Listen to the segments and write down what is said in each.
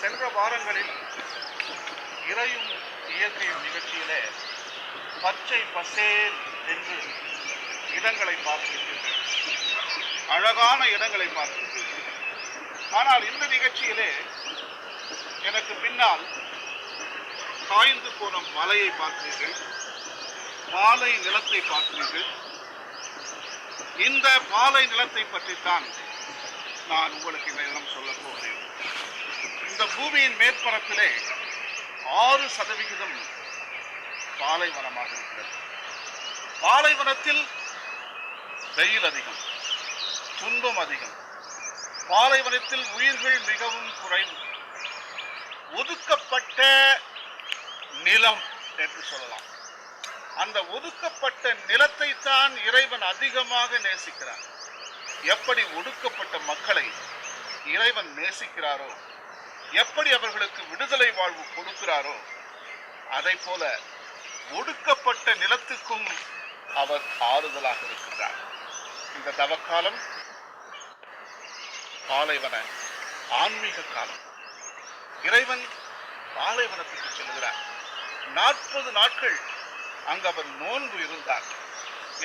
சென்ற வாரங்களில் இறையும் இயற்கையும் நிகழ்ச்சியிலே பச்சை பசேல் என்று இடங்களை பார்த்திருக்கிறீர்கள், அழகான இடங்களை பார்த்திருக்கிறீர்கள். ஆனால் இந்த நிகழ்ச்சியிலே எனக்கு பின்னால் காய்ந்து போன மலையை பார்க்கிறீர்கள், பாலை நிலத்தை பார்க்கிறீர்கள். இந்த பாலை நிலத்தை பற்றித்தான் நான் உங்களுக்கு இந்த தினம் சொல்ல போகிறேன். இந்த பூமியின் மேற்பரப்பிலே 6% பாலைவனமாக இருக்கிறது. பாலைவனத்தில் வெயில் அதிகம், துன்பம் அதிகம். பாலைவனத்தில் உயிர்கள் மிகவும் குறைவு. ஒதுக்கப்பட்ட நிலம் என்று சொல்லலாம். அந்த ஒதுக்கப்பட்ட நிலத்தை தான் இறைவன் அதிகமாக நேசிக்கிறார். எப்படி ஒடுக்கப்பட்ட மக்களை இறைவன் நேசிக்கிறாரோ, எப்படி அவர்களுக்கு விடுதலை வாழ்வு கொடுக்கிறாரோ, அதை போல ஒடுக்கப்பட்ட நிலத்துக்கும் அவர் ஆறுதலாக இருக்கிறார். இந்த தவக்காலம் பாலைவன ஆன்மீக காலம். இறைவன் பாலைவனத்துக்கு செல்கிறார். 40 நாட்கள் அங்கு அவர் நோன்பு இருந்தார்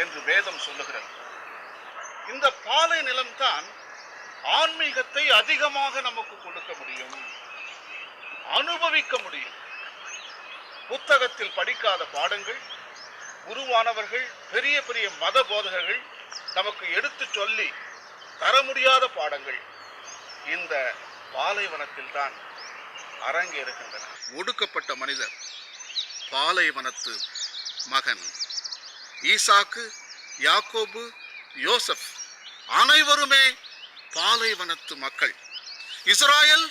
என்று வேதம் சொல்லுகிறது. இந்த பாலை நிலம்தான் ஆன்மீகத்தை அதிகமாக நமக்கு கொடுக்க முடியும், அனுபவிக்க முடியும். புத்தகத்தில் படிக்காத பாடங்கள், குருவானவர்கள், பெரிய பெரிய மத போதகர்கள் நமக்கு எடுத்து சொல்லி தர முடியாத பாடங்கள் இந்த பாலைவனத்தில் தான் அரங்கேறுகின்றன. ஒடுக்கப்பட்ட மனிதர், பாலைவனத்து மகன் ஈசாக்கு, யாக்கோபு, யோசப் அனைவருமே பாலைவனத்து மக்கள். இஸ்ராயல்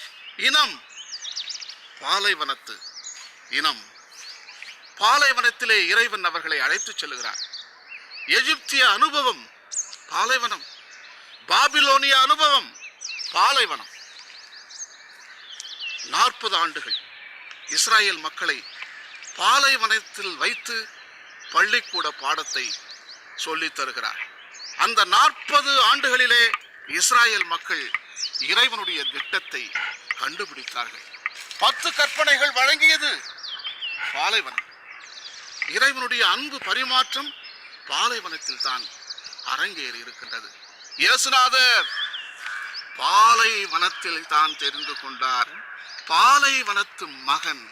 இனம் பாலைவனத்து இனம். பாலைவனத்திலே இறைவன் அவர்களை அழைத்துச் செல்கிறார். எகிப்திய அனுபவம் பாலைவனம், பாபிலோனிய அனுபவம் பாலைவனம். 40 ஆண்டுகள் இஸ்ராயல் மக்களை பாலைவனத்தில் வைத்து பள்ளிக்கூட பாடத்தை சொல்லித் தருகிறார். அந்த 40 ஆண்டுகளிலே இஸ்ராயல் மக்கள் இறைவனுடைய திட்டத்தை கண்டுபிடித்தார்கள். 10 கற்பனைகள் வழங்கியது பாலைவனம். இறைவனுடைய அன்பு பரிமாற்றம் பாலைவனத்தில் தான் அரங்கேறி இருக்கின்றது. இயேசுநாதர் பாலைவனத்தில் தான் தெரிந்து கொண்டார். பாலைவனத்து மகன்